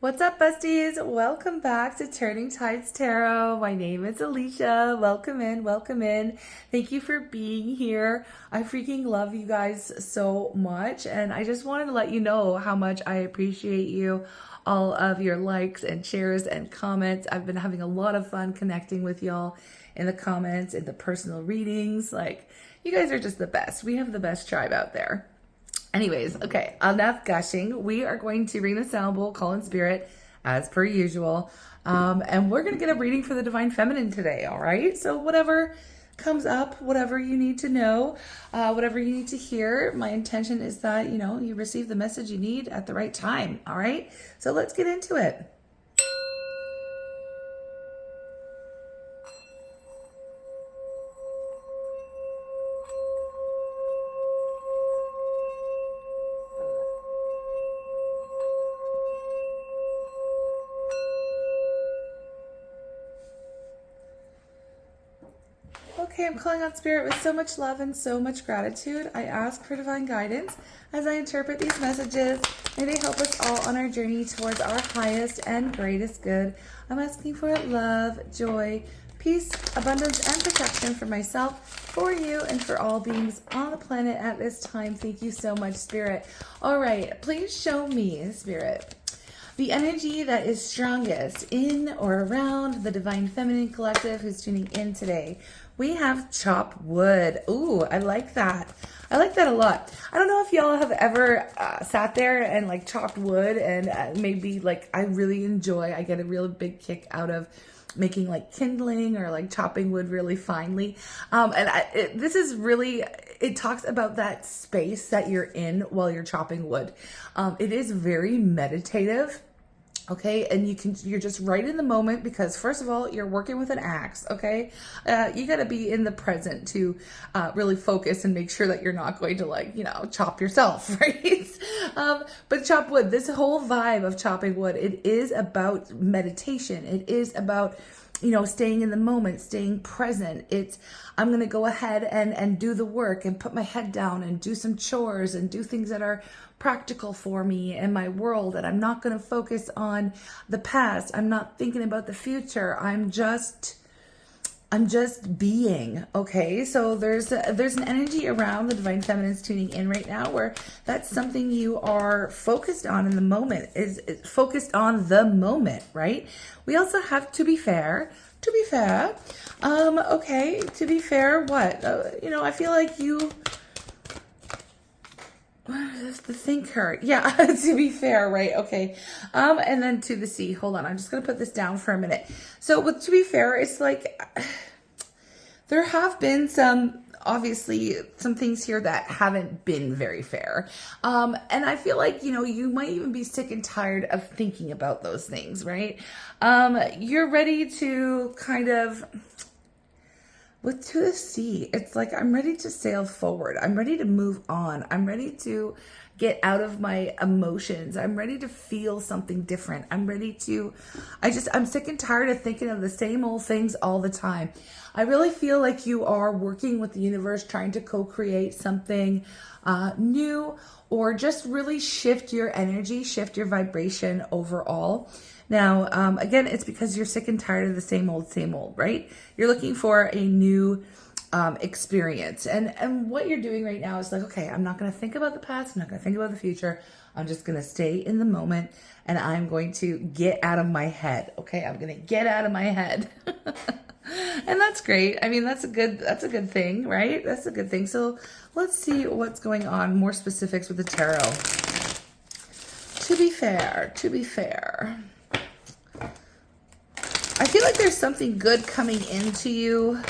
What's up, besties? Welcome back to Turning Tides Tarot. My name is Alishia. Welcome in, welcome in. Thank you for being here. I freaking love you guys so much, and I just wanted to let you know how much I appreciate you, all of your likes and shares and comments. I've been having a lot of fun connecting with y'all in the comments, in the personal readings. Like, you guys are just the best. We have the best tribe out there. Anyways, okay, enough gushing. We are going to ring the sound bowl, call in spirit, as per usual. And we're going to get a reading for the Divine Feminine today, all right? So whatever comes up, whatever you need to know, whatever you need to hear, my intention is that, you receive the message you need at the right time, all right? So let's get into it. Okay, I'm calling on spirit with so much love and so much gratitude. I ask for divine guidance as I interpret these messages. May they help us all on our journey towards our highest and greatest good. I'm asking for love, joy, peace, abundance, and protection for myself, for you, and for all beings on the planet at this time. Thank you so much, Spirit. All right, please show me, Spirit, the energy that is strongest in or around the Divine Feminine Collective who's tuning in today. We have chop wood. Ooh, I like that. I like that a lot. I don't know if y'all have ever sat there and like chopped wood, and maybe like I get a real big kick out of making like kindling or like chopping wood really finely. This is really, it talks about that space that you're in while you're chopping wood. It is very meditative. Okay, and you're just right in the moment because first of all, you're working with an axe, okay? You gotta be in the present to really focus and make sure that you're not going to chop yourself, right? But chop wood, this whole vibe of chopping wood, it is about meditation. It is about staying in the moment, staying present. I'm going to go ahead and do the work and put my head down and do some chores and do things that are practical for me and my world. And I'm not going to focus on the past. I'm not thinking about the future. I'm just being, okay? So there's an energy around the Divine Feminine's tuning in right now where that's something you are focused on in the moment, is focused on the moment, right? We also have to be fair. Okay, to be fair, what? I feel like what is the thinker? Yeah, to be fair, right? Okay. And then to the sea. Hold on, I'm just gonna put this down for a minute. So with to be fair, it's like there have been obviously some things here that haven't been very fair. And I feel like, you might even be sick and tired of thinking about those things, right? You're ready to kind of, with to the sea, it's like, I'm ready to sail forward. I'm ready to move on. I'm ready to get out of my emotions. I'm ready to feel something different. I'm sick and tired of thinking of the same old things all the time. I really feel like you are working with the universe, trying to co-create something new, or just really shift your energy, shift your vibration overall. Now, again, it's because you're sick and tired of the same old, right? You're looking for a new experience. And what you're doing right now is like, okay, I'm not going to think about the past. I'm not going to think about the future. I'm just going to stay in the moment, and I'm going to get out of my head. Okay. I'm going to get out of my head. And that's great. I mean, that's a good thing, right? That's a good thing. So let's see what's going on, more specifics with the tarot. To be fair. I feel like there's something good coming into you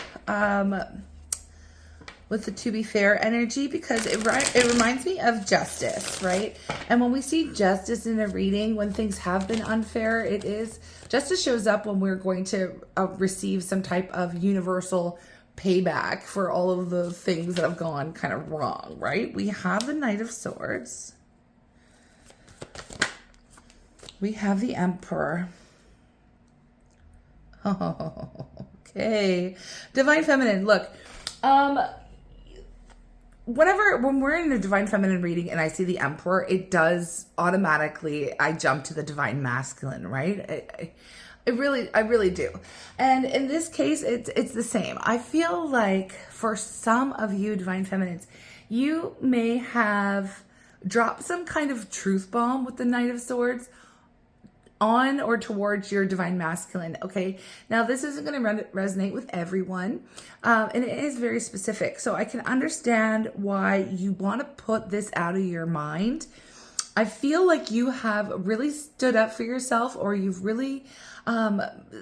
with the to be fair energy, because it reminds me of justice, right? And when we see justice in a reading, when things have been unfair, justice shows up when we're going to receive some type of universal payback for all of the things that have gone kind of wrong, right? We have the Knight of Swords. We have the Emperor. Oh, okay. Divine Feminine, look. when we're in the Divine Feminine reading and I see the Emperor, it does automatically, I jump to the Divine Masculine, right? I really do. And in this case, it's the same. I feel like for some of you Divine Feminines, you may have dropped some kind of truth bomb with the Knight of Swords on or towards your Divine Masculine, okay? Now, this isn't going to resonate with everyone, and it is very specific. So I can understand why you want to put this out of your mind. I feel like you have really stood up for yourself, or you've really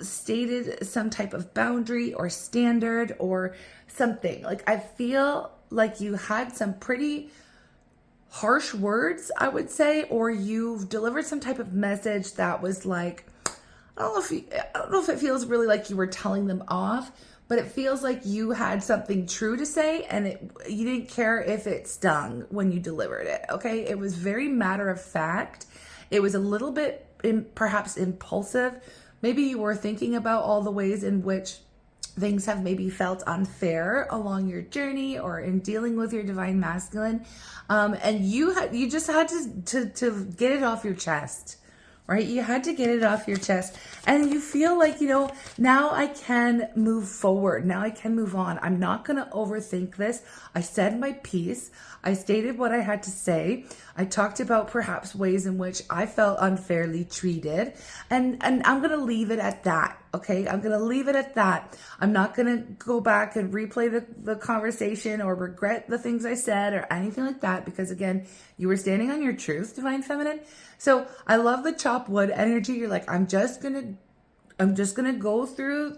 stated some type of boundary or standard or something. Like, I feel like you had some pretty harsh words, I would say, or you've delivered some type of message that was like, I don't know if it feels really like you were telling them off, but it feels like you had something true to say, and you didn't care if it stung when you delivered it, okay? It was very matter of fact. It was a little bit perhaps impulsive. Maybe you were thinking about all the ways in which things have maybe felt unfair along your journey or in dealing with your Divine Masculine. And you just had to get it off your chest, right? You had to get it off your chest, and you feel like, now I can move forward. Now I can move on. I'm not going to overthink this. I said my piece. I stated what I had to say. I talked about perhaps ways in which I felt unfairly treated, and I'm going to leave it at that. Okay. I'm going to leave it at that. I'm not going to go back and replay the conversation or regret the things I said or anything like that, because again, you were standing on your truth, Divine Feminine. So I love the chop wood energy. You're like, I'm just going to go through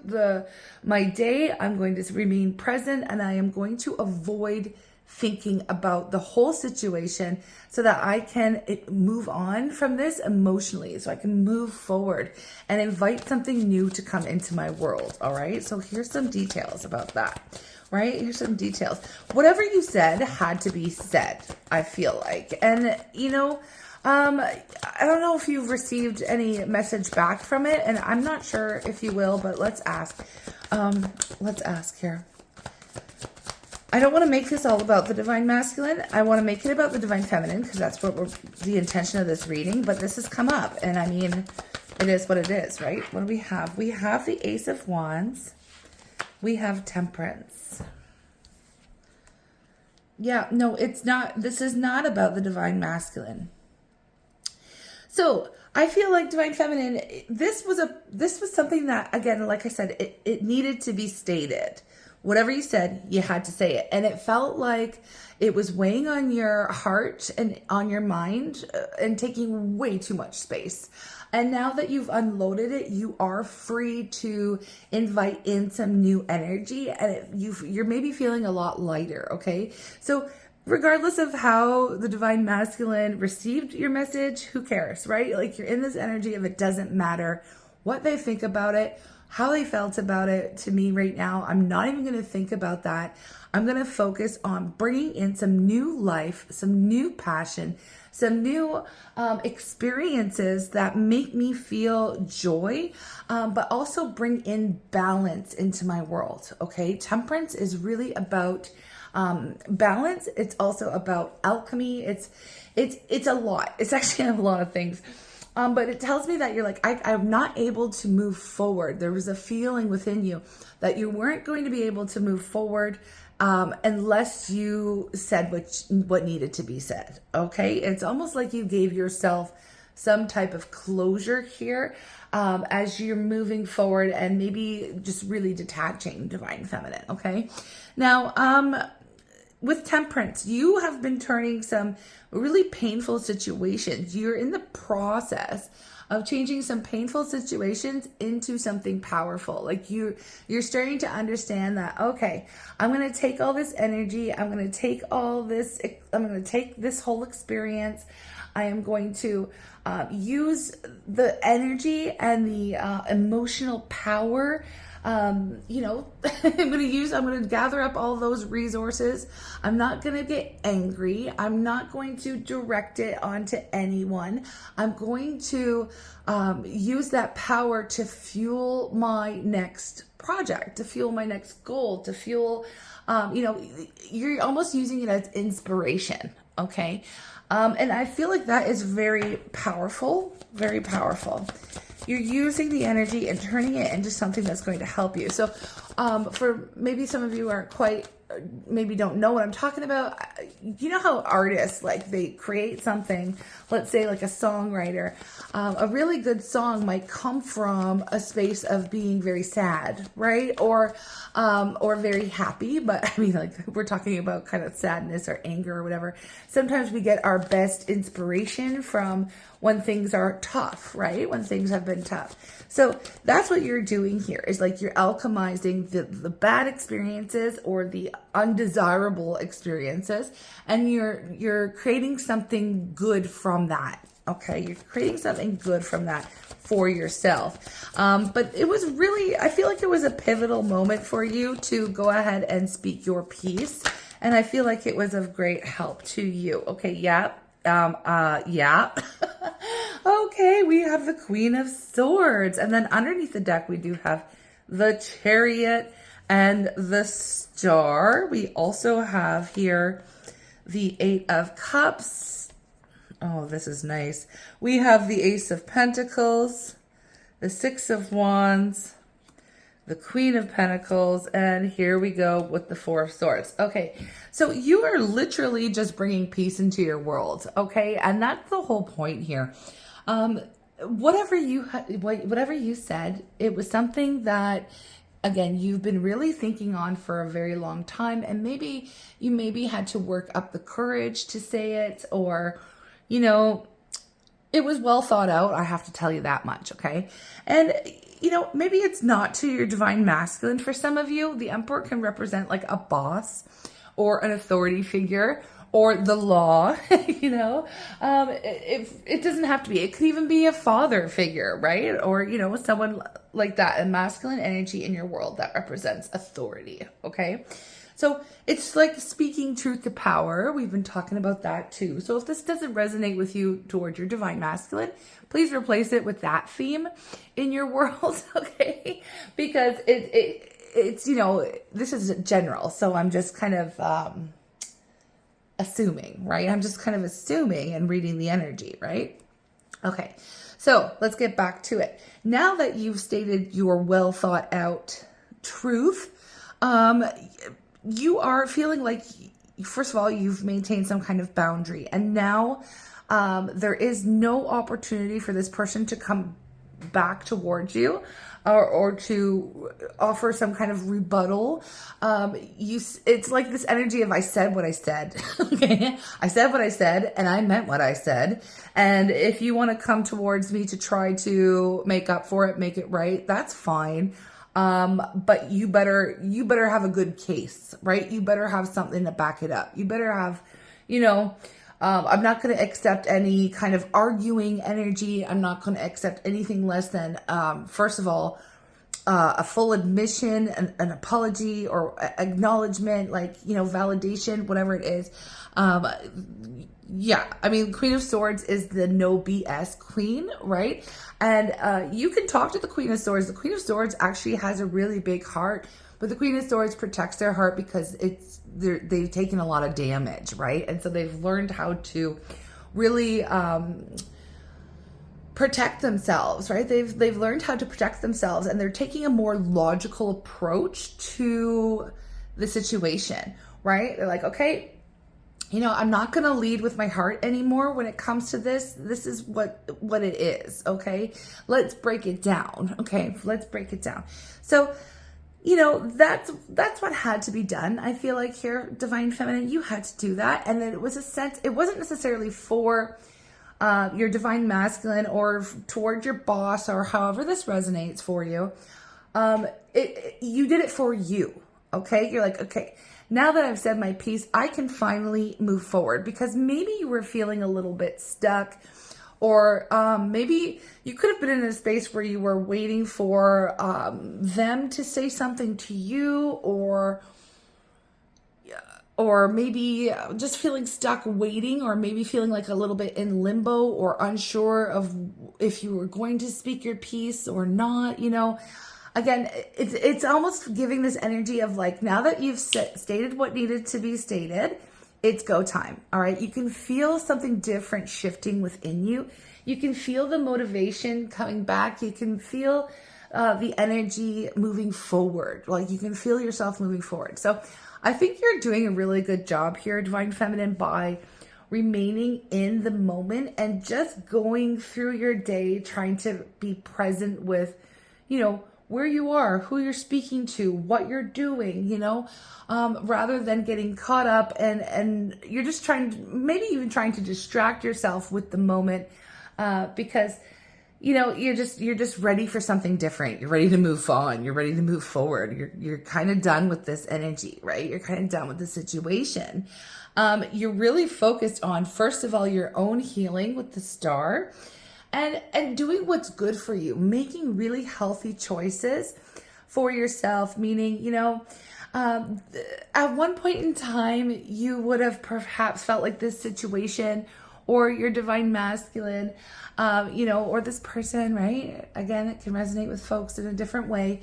my day. I'm going to remain present, and I am going to avoid thinking about the whole situation so that I can move on from this emotionally, so I can move forward and invite something new to come into my world. All right. So here's some details about that, right? Here's some details. Whatever you said had to be said, I feel like. And, I don't know if you've received any message back from it, and I'm not sure if you will, but let's ask. Let's ask here. I don't want to make this all about the Divine Masculine. I want to make it about the Divine Feminine, because that's what the intention of this reading. But this has come up, and I mean, it is what it is, right? What do we have? We have the Ace of Wands. We have Temperance. Yeah, no, it's not. This is not about the Divine Masculine. So I feel like Divine Feminine, this was something that, again, like I said, it needed to be stated. Whatever you said, you had to say it. And it felt like it was weighing on your heart and on your mind and taking way too much space. And now that you've unloaded it, you are free to invite in some new energy, and you're maybe feeling a lot lighter, okay? So regardless of how the Divine Masculine received your message, who cares, right? Like, you're in this energy of it doesn't matter what they think about it, how they felt about it. To me right now, I'm not even going to think about that. I'm going to focus on bringing in some new life, some new passion, some new experiences that make me feel joy, but also bring in balance into my world, okay? Temperance is really about balance. It's also about alchemy. It's a lot. It's actually a lot of things. But it tells me that you're like, I'm not able to move forward. There was a feeling within you that you weren't going to be able to move forward unless you said what needed to be said. Okay. It's almost like you gave yourself some type of closure here as you're moving forward, and maybe just really detaching, Divine Feminine. Okay. Now, with Temperance, you have been turning some really painful situations. You're in the process of changing some painful situations into something powerful. Like, you're starting to understand that, okay, I'm going to take all this energy. I'm going to take this whole experience. I am going to use the energy and the emotional power You know, I'm going to gather up all those resources. I'm not going to get angry. I'm not going to direct it onto anyone. I'm going to use that power to fuel my next project, to fuel my next goal, to fuel, you know, you're almost using it as inspiration. Okay. And I feel like that is very powerful, very powerful. You're using the energy and turning it into something that's going to help you. So for maybe some of you aren't quite, maybe don't know what I'm talking about. You know how artists, like they create something, let's say like a songwriter, a really good song might come from a space of being very sad, right? Or very happy, but I mean, like we're talking about kind of sadness or anger or whatever. Sometimes we get our best inspiration from when things are tough, right? When things have been tough. So that's what you're doing here, is like you're alchemizing the bad experiences or the undesirable experiences, and you're creating something good from that. Okay, you're creating something good from that for yourself. But it was really, I feel like it was a pivotal moment for you to go ahead and speak your piece. And I feel like it was of great help to you. Okay, yeah. Yeah. Okay, we have the Queen of Swords. And then underneath the deck, we do have the Chariot and the Star. We also have here the Eight of Cups. Oh, this is nice. We have the Ace of Pentacles, the Six of Wands, the Queen of Pentacles, and here we go with the Four of Swords. Okay, so you are literally just bringing peace into your world, okay? And that's the whole point here. Whatever you said, it was something that, again, you've been really thinking on for a very long time, and maybe you had to work up the courage to say it, or, you know, it was well thought out. I have to tell you that much, okay? And, you know, maybe it's not to your divine masculine. For some of you, the Emperor can represent like a boss or an authority figure or the law, you know? It doesn't have to be. It could even be a father figure, right? Or, you know, someone like that, a masculine energy in your world that represents authority, okay? So it's like speaking truth to power. We've been talking about that too. So if this doesn't resonate with you towards your divine masculine, please replace it with that theme in your world, okay? Because it's, you know, this is general. So I'm just kind of assuming, right? I'm just kind of assuming and reading the energy, right? Okay, so let's get back to it. Now that you've stated your well thought out truth, you are feeling like, first of all, you've maintained some kind of boundary, and now there is no opportunity for this person to come back towards you or to offer some kind of rebuttal. It's like this energy of I said what I said. Okay, I said what I said, and I meant what I said. And if you want to come towards me to try to make up for it, make it right, that's fine. But you better have a good case, right? You better have something to back it up. You better have, you know, I'm not going to accept any kind of arguing energy. I'm not going to accept anything less than, first of all, a full admission, an apology or acknowledgement, like, you know, validation, whatever it is. Yeah, I mean, Queen of Swords is the no BS queen, right? And you can talk to the Queen of Swords. The Queen of Swords actually has a really big heart, but the Queen of Swords protects their heart because they've taken a lot of damage, right? And so they've learned how to really protect themselves, right? They've learned how to protect themselves, and they're taking a more logical approach to the situation, right? They're like, okay, you know, I'm not going to lead with my heart anymore when it comes to this. This is what it is, okay? Let's break it down, okay? Let's break it down. So, you know, that's what had to be done. I feel like here, Divine Feminine, you had to do that. And then it was a sense, it wasn't necessarily for your Divine Masculine or toward your boss or however this resonates for you. You did it for you, okay? You're like, okay, now that I've said my piece, I can finally move forward, because maybe you were feeling a little bit stuck, Or maybe you could have been in a space where you were waiting for them to say something to you, or maybe just feeling stuck waiting, or maybe feeling like a little bit in limbo or unsure of if you were going to speak your piece or not, you know. Again, it's almost giving this energy of like, now that you've stated what needed to be stated, it's go time. All right. You can feel something different shifting within you. You can feel the motivation coming back. You can feel the energy moving forward. Like you can feel yourself moving forward. So I think you're doing a really good job here, Divine Feminine, by remaining in the moment and just going through your day, trying to be present with, you know, where you are, who you're speaking to, what you're doing, you know, rather than getting caught up and you're just trying to, maybe even trying to distract yourself with the moment, because, you know, you're just ready for something different. You're ready to move on. You're ready to move forward. You're kind of done with this energy, right? You're kind of done with the situation. You're really focused on, first of all, your own healing with the star. And doing what's good for you, making really healthy choices for yourself, meaning, you know, at one point in time, you would have perhaps felt like this situation or your divine masculine, you know, or this person, right? Again, it can resonate with folks in a different way.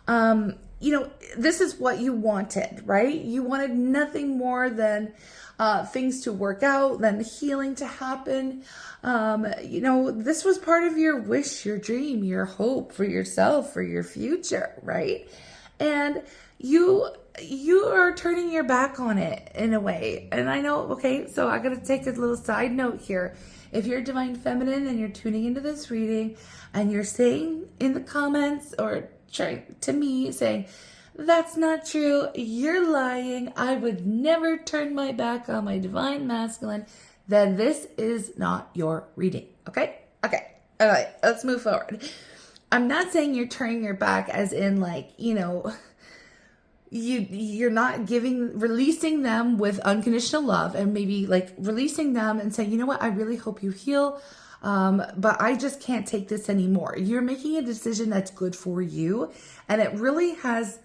You know, this is what you wanted, right? You wanted nothing more than things to work out, than healing to happen. You know, this was part of your wish, your dream, your hope for yourself, for your future, right? And you are turning your back on it in a way. And I know, okay, so I got to take a little side note here. If you're Divine Feminine and you're tuning into this reading and you're saying in the comments or trying to me saying, that's not true, you're lying, I would never turn my back on my divine masculine, then this is not your reading. Okay? Okay. All right. Let's move forward. I'm not saying you're turning your back as in like, you know, you're not releasing them with unconditional love and maybe like releasing them and saying, you know what, I really hope you heal. But I just can't take this anymore. You're making a decision that's good for you. And it really has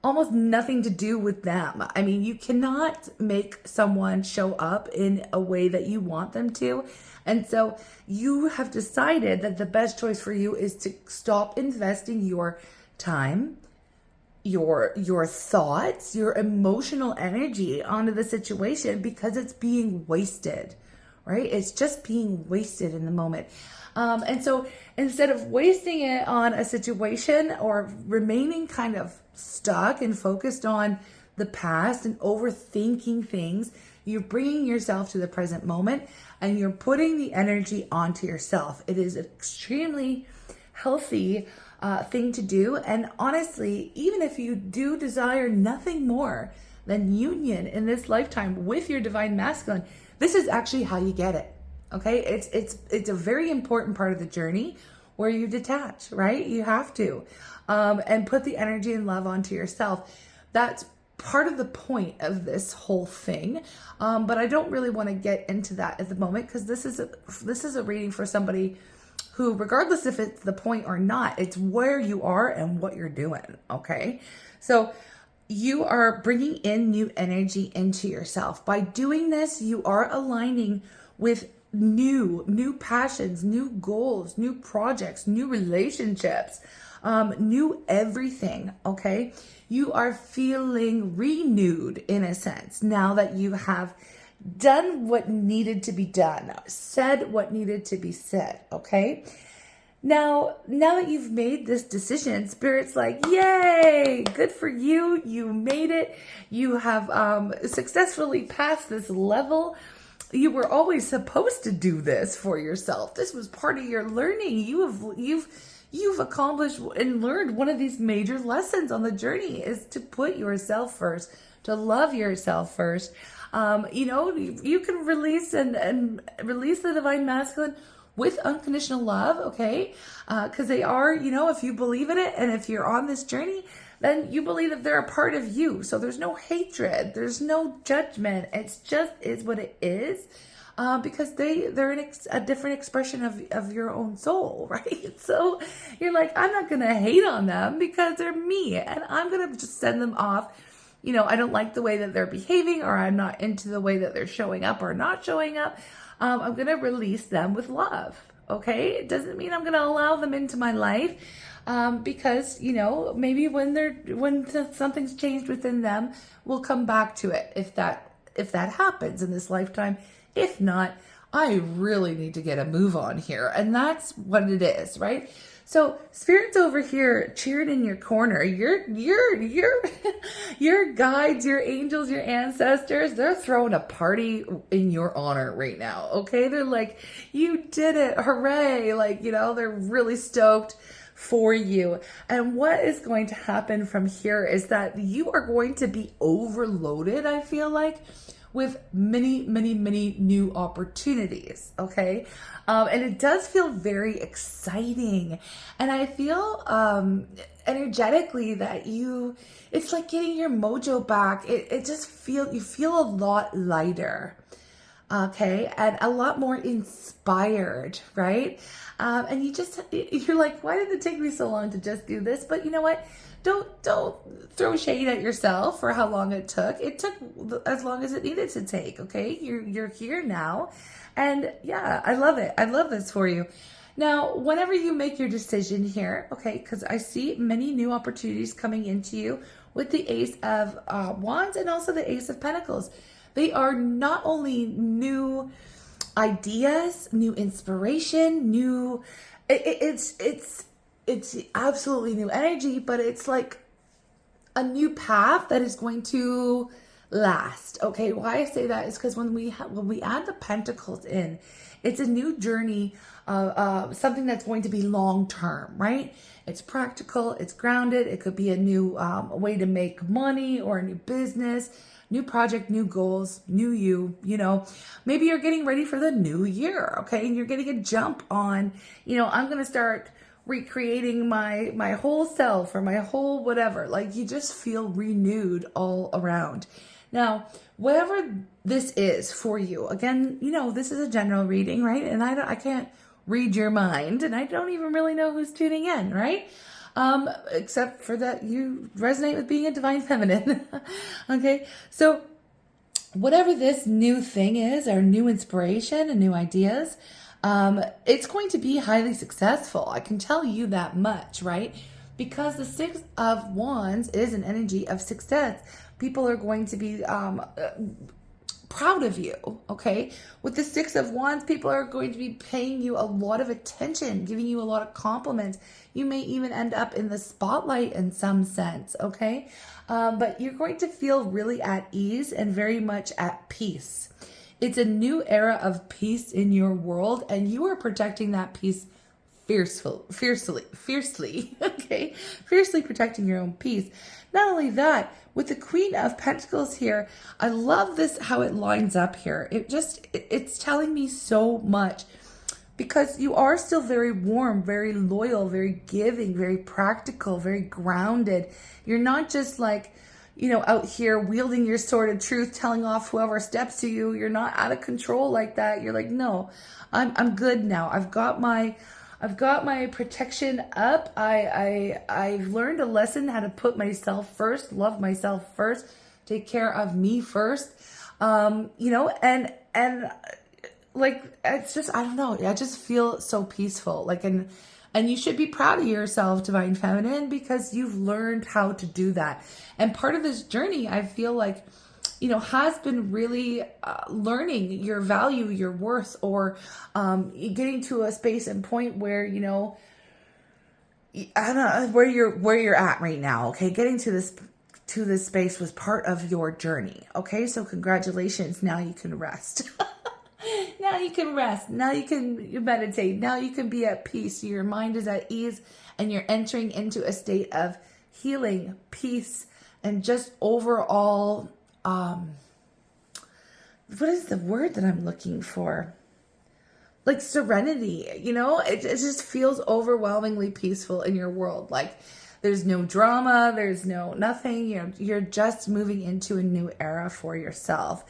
almost nothing to do with them. I mean, you cannot make someone show up in a way that you want them to. And so you have decided that the best choice for you is to stop investing your time, your thoughts, your emotional energy onto the situation because it's being wasted, right? It's just being wasted in the moment. And so instead of wasting it on a situation or remaining kind of stuck and focused on the past and overthinking things, you're bringing yourself to the present moment and you're putting the energy onto yourself. It is an extremely healthy thing to do. And honestly, even if you do desire nothing more than union in this lifetime with your divine masculine, this is actually how you get it. Okay, it's a very important part of the journey where you detach, right? You have to, and put the energy and love onto yourself. That's part of the point of this whole thing. But I don't really want to get into that at the moment because this is a reading for somebody who, regardless if it's the point or not, it's where you are and what you're doing. Okay, so you are bringing in new energy into yourself. By doing this, you are aligning with new passions, new goals, new projects, new relationships, new everything. Okay. You are feeling renewed in a sense now that you have done what needed to be done, said what needed to be said. Okay. Now that you've made this decision, Spirit's like, yay, good for you. You made it. You have successfully passed this level. You were always supposed to do this for yourself. This was part of your learning. You've accomplished and learned one of these major lessons on the journey is to put yourself first, to love yourself first. You know, you can release and release the divine masculine with unconditional love, okay? Because they are, you know, if you believe in it and if you're on this journey, then you believe that they're a part of you. So there's no hatred. There's no judgment. It's just is what it is. because they're a different expression of your own soul, right? So you're like, I'm not going to hate on them because they're me, and I'm going to just send them off. I don't like the way that they're behaving, or I'm not into the way that they're showing up or not showing up. I'm going to release them with love. Okay. It doesn't mean I'm going to allow them into my life. Because, maybe when something's changed within them, we'll come back to it if that happens in this lifetime. If not, I really need to get a move on here. And that's what it is, right? So Spirit's over here cheering in your corner. Your guides, your angels, your ancestors, they're throwing a party in your honor right now. Okay. They're like, you did it. Hooray. Like, they're really stoked for you. And what is going to happen from here is that you are going to be overloaded, I feel like, with many, many, many new opportunities. Okay. And it does feel very exciting. And I feel energetically that it's like getting your mojo back. You feel a lot lighter. Okay. And a lot more inspired, right? And you're like, why did it take me so long to just do this? But you know what? Don't throw shade at yourself for how long it took. It took as long as it needed to take. Okay. You're here now. And yeah, I love it. I love this for you. Now, whenever you make your decision here, okay, because I see many new opportunities coming into you with the Ace of Wands and also the Ace of Pentacles. They are not only new ideas, new inspiration, it's absolutely new energy, but it's like a new path that is going to last. Okay, why I say that is because when we add the Pentacles in, it's a new journey of something that's going to be long term, right? It's practical, it's grounded. It could be a new way to make money or a new business, new project, new goals, new you. Maybe you're getting ready for the new year, okay? And you're getting a jump on, I'm going to start recreating my whole self or my whole whatever. Like you just feel renewed all around. Now, whatever this is for you, again, this is a general reading, right? And I can't read your mind, and I don't even really know who's tuning in, right? Except for that you resonate with being a divine feminine. Okay. So whatever this new thing is, or new inspiration and new ideas, it's going to be highly successful. I can tell you that much, right? Because the Six of Wands is an energy of success. People are going to be proud of you, okay? With the Six of Wands, people are going to be paying you a lot of attention, giving you a lot of compliments. You may even end up in the spotlight in some sense, okay? But you're going to feel really at ease and very much at peace. It's a new era of peace in your world, and you are protecting that peace fiercely, okay? Fiercely protecting your own peace. Not only that, with the Queen of Pentacles here, I love this, how it lines up here. It's telling me so much, because you are still very warm, very loyal, very giving, very practical, very grounded. You're not just like, out here wielding your sword of truth, telling off whoever steps to you. You're not out of control like that. You're like, no, I'm good now. I've got my protection up. I've learned a lesson how to put myself first, love myself first, take care of me first. And like, it's just, I don't know. I just feel so peaceful. Like, and you should be proud of yourself, Divine Feminine, because you've learned how to do that. And part of this journey, I feel like, has been really learning your value, your worth, or getting to a space and point where, I don't know, where you're at right now. Okay. Getting to this space was part of your journey. Okay. So congratulations. Now you can rest. Now you can rest. Now you can meditate. Now you can be at peace. Your mind is at ease, and you're entering into a state of healing, peace, and just overall, what is the word that I'm looking for? Like serenity, it just feels overwhelmingly peaceful in your world. Like there's no drama, there's no nothing, you're just moving into a new era for yourself.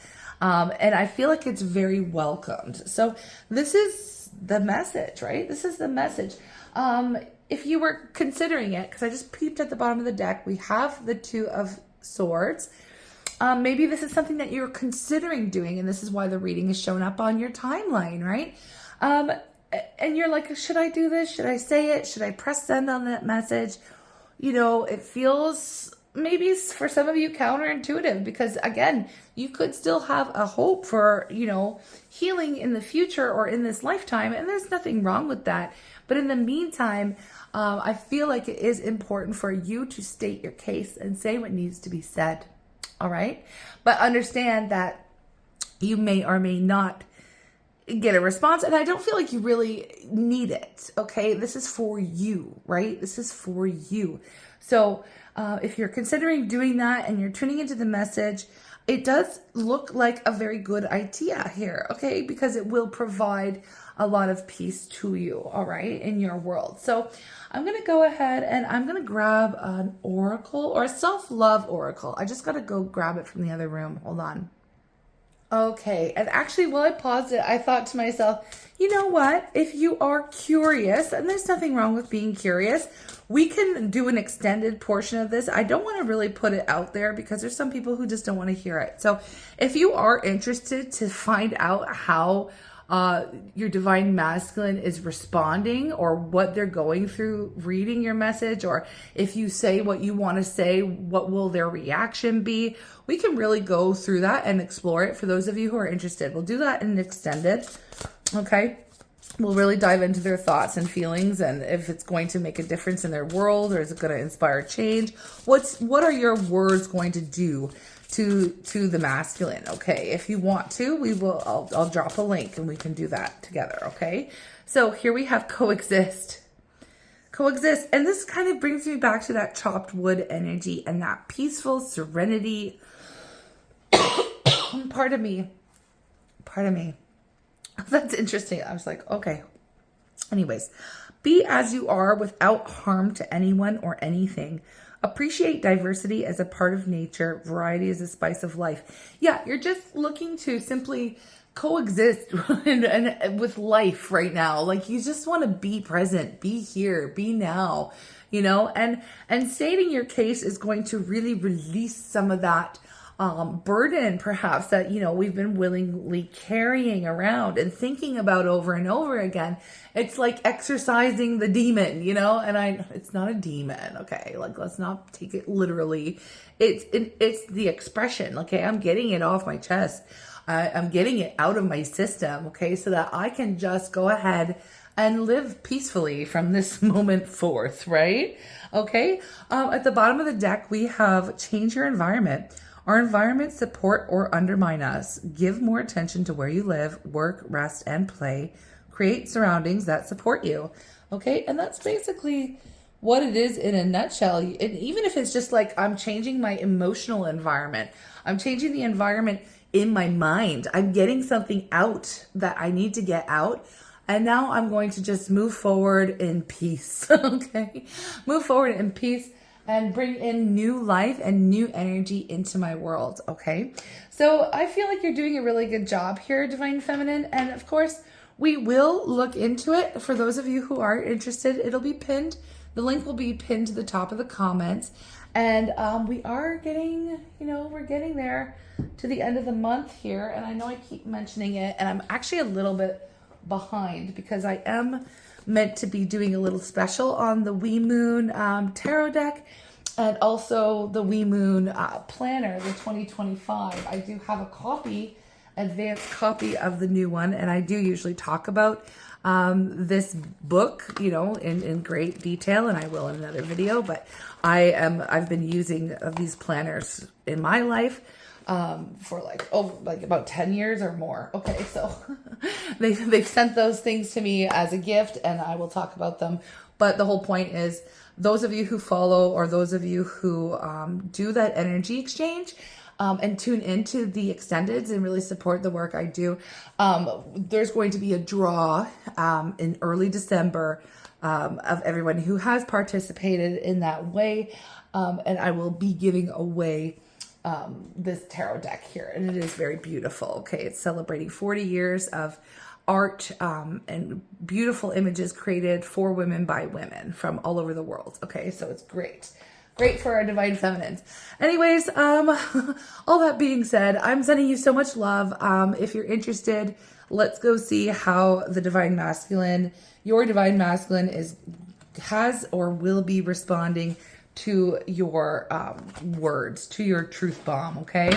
And I feel like it's very welcomed. So this is the message, right? This is the message. If you were considering it, because I just peeped at the bottom of the deck, we have the Two of Swords. Maybe this is something that you're considering doing, and this is why the reading is showing up on your timeline, right? And you're like, should I do this? Should I say it? Should I press send on that message? You know, it feels maybe for some of you counterintuitive, because again, you could still have a hope for, you know, healing in the future or in this lifetime, and there's nothing wrong with that. But in the meantime, I feel like it is important for you to state your case and say what needs to be said. All right. But understand that you may or may not get a response. And I don't feel like you really need it. Okay. This is for you, right? This is for you. So if you're considering doing that and you're tuning into the message, it does look like a very good idea here. Okay. Because it will provide a lot of peace to you. All right. In your world. So I'm going to go ahead and I'm going to grab an oracle or a self-love oracle. I just got to go grab it from the other room. Hold on. Okay. And actually, while I paused it, I thought to myself, you know what? If you are curious, and there's nothing wrong with being curious, we can do an extended portion of this. I don't want to really put it out there because there's some people who just don't want to hear it. So if you are interested to find out how your divine masculine is responding or what they're going through reading your message, or if you say what you want to say, what will their reaction be? We can really go through that and explore it for those of you who are interested. We'll do that in extended. Okay. We'll really dive into their thoughts and feelings and if it's going to make a difference in their world or is it going to inspire change? What are your words going to do to the masculine? Okay. If you want to, I'll drop a link and we can do that together. Okay. So here we have coexist. And this kind of brings me back to that chopped wood energy and that peaceful serenity. Pardon me. That's interesting. I was like, okay. Anyways, be as you are without harm to anyone or anything. Appreciate diversity as a part of nature. Variety is a spice of life. Yeah, you're just looking to simply coexist and with life right now. Like you just want to be present, be here, be now, you know, and stating your case is going to really release some of that burden perhaps that, you know, we've been willingly carrying around and thinking about over and over again. It's like exercising the demon, you know, and it's not a demon. Okay. Like, let's not take it literally. It's the expression. Okay. I'm getting it off my chest. I'm getting it out of my system. Okay. So that I can just go ahead and live peacefully from this moment forth. Right. Okay. At the bottom of the deck, we have change your environment. Our environment support or undermine us. Give more attention to where you live, work, rest, and play. Create surroundings that support you. Okay, and that's basically what it is in a nutshell. And even if it's just like I'm changing my emotional environment, I'm changing the environment in my mind. I'm getting something out that I need to get out. And now I'm going to just move forward in peace. Okay, move forward in peace. And bring in new life and new energy into my world, okay? So I feel like you're doing a really good job here, Divine Feminine. And of course, we will look into it. For those of you who are interested, it'll be pinned. The link will be pinned to the top of the comments. And we are getting, you know, we're getting there to the end of the month here. And I know I keep mentioning it. And I'm actually a little bit behind because I am meant to be doing a little special on the Wee Moon tarot deck and also the Wee Moon planner, the 2025. I do have a copy, advanced copy of the new one, and I do usually talk about this book, you know, in great detail, and I will in another video. But I've been using these planners in my life for like about 10 years or more. Okay, so they've sent those things to me as a gift and I will talk about them. But the whole point is those of you who follow or those of you who do that energy exchange and tune into the extendeds and really support the work I do, there's going to be a draw in early December of everyone who has participated in that way. And I will be giving away this tarot deck here, and it is very beautiful. Okay, it's celebrating 40 years of art and beautiful images created for women by women from all over the world. Okay, so it's great. Great for our divine feminines. Anyways, all that being said, I'm sending you so much love. If you're interested, let's go see how the divine masculine, your divine masculine has or will be responding to your words, to your truth bomb, okay?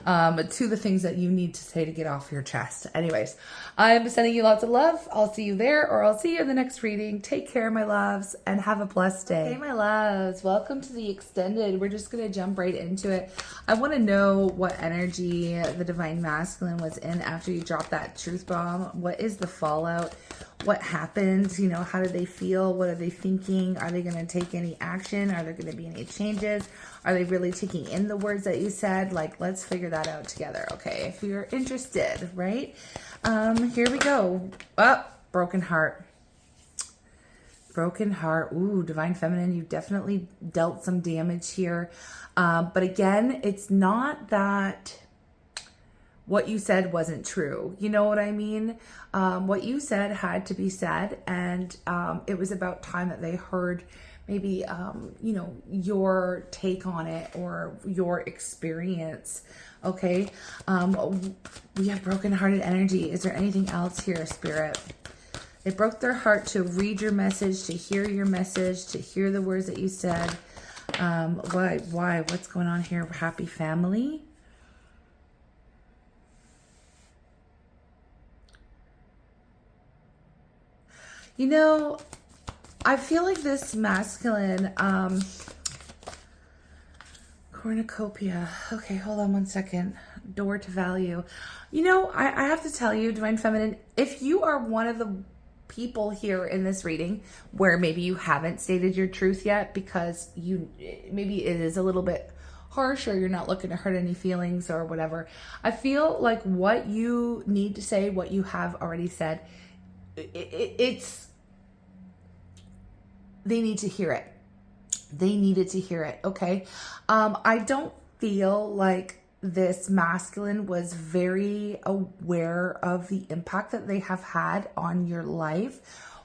To the things that you need to say to get off your chest. Anyways, I'm sending you lots of love. I'll see you there, or I'll see you in the next reading. Take care, my loves, and have a blessed day. Hey, my loves, welcome to the extended. We're just going to jump right into it. I want to know what energy the divine masculine was in after you dropped that truth bomb. What is the fallout? What happened? You know, how did they feel? What are they thinking? Are they going to take any action? Are there going to be any changes? Are they really taking in the words that you said? Like, let's figure that out together, okay? If you're interested, right? Here we go. Oh, broken heart. Broken heart. Ooh, divine feminine, you definitely dealt some damage here. But again, it's not that what you said wasn't true. You know what I mean? What you said had to be said, and it was about time that they heard maybe, you know, your take on it or your experience. Okay. We have broken-hearted energy. Is there anything else here, Spirit? It broke their heart to read your message, to hear your message, to hear the words that you said. Why? What's going on here? Happy family. You know, I feel like this masculine, cornucopia. Okay, hold on one second. Door to value. You know, I have to tell you, divine feminine, if you are one of the people here in this reading where maybe you haven't stated your truth yet because maybe it is a little bit harsh, or you're not looking to hurt any feelings or whatever, I feel like what you need to say, what you have already said, they need to hear it. They needed to hear it, okay? I don't feel like this masculine was very aware of the impact that they have had on your life,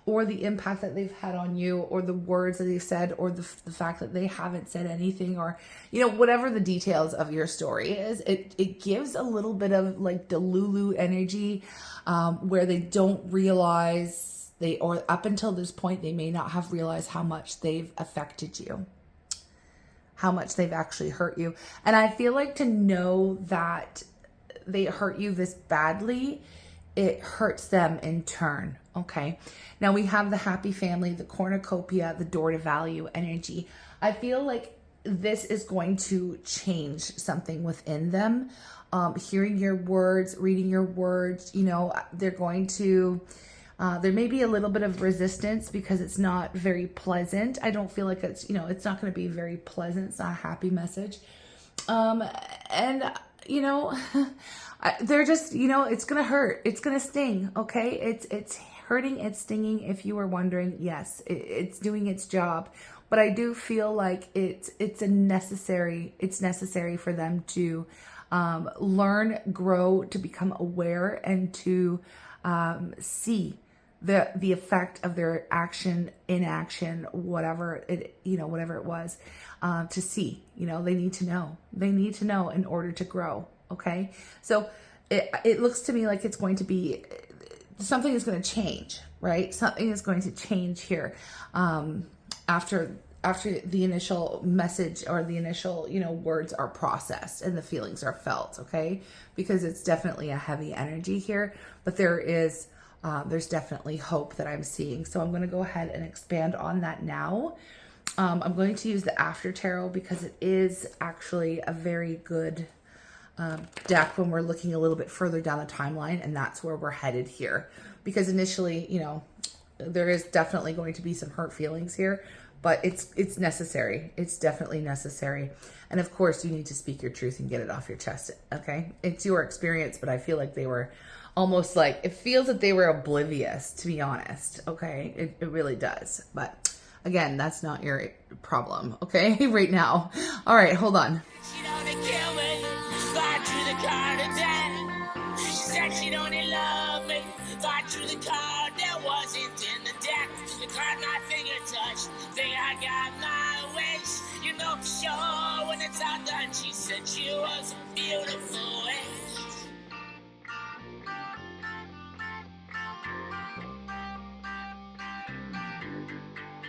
or the impact that they've had on you, or the words that they've said, or the fact that they haven't said anything, or, you know, whatever the details of your story is. It gives a little bit of like Delulu energy, where they don't realize or up until this point, they may not have realized how much they've affected you, how much they've actually hurt you. And I feel like to know that they hurt you this badly, it hurts them in turn, okay? Now we have the happy family, the cornucopia, the door to value energy. I feel like this is going to change something within them. Hearing your words, reading your words, you know, they're going to... there may be a little bit of resistance because it's not very pleasant. I don't feel like it's, you know, it's not going to be very pleasant. It's not a happy message. And, you know, they're just, you know, it's going to hurt. It's going to sting. Okay. It's hurting. It's stinging. If you were wondering, yes, it's doing its job. But I do feel like it's necessary for them to learn, grow, to become aware, and to see the effect of their action, inaction, whatever it, you know, whatever it was, to see, you know, they need to know in order to grow. Okay. So it looks to me like it's going to be, something is going to change, right? Something is going to change here, after the initial message or the initial, you know, words are processed and the feelings are felt. Okay. Because it's definitely a heavy energy here, but there's definitely hope that I'm seeing. So I'm going to go ahead and expand on that now. I'm going to use the After Tarot because it is actually a very good deck when we're looking a little bit further down the timeline, and that's where we're headed here. Because initially, you know, there is definitely going to be some hurt feelings here, but it's necessary. It's definitely necessary. And of course, you need to speak your truth and get it off your chest, okay? It's your experience, but I feel like they were almost like, it feels that they were oblivious, to be honest, okay? It really does. But again, that's not your problem, okay? Right now. All right, hold on. card my finger touched. Think I got my wish. You know for sure when it's all done. She said she was a beautiful wish.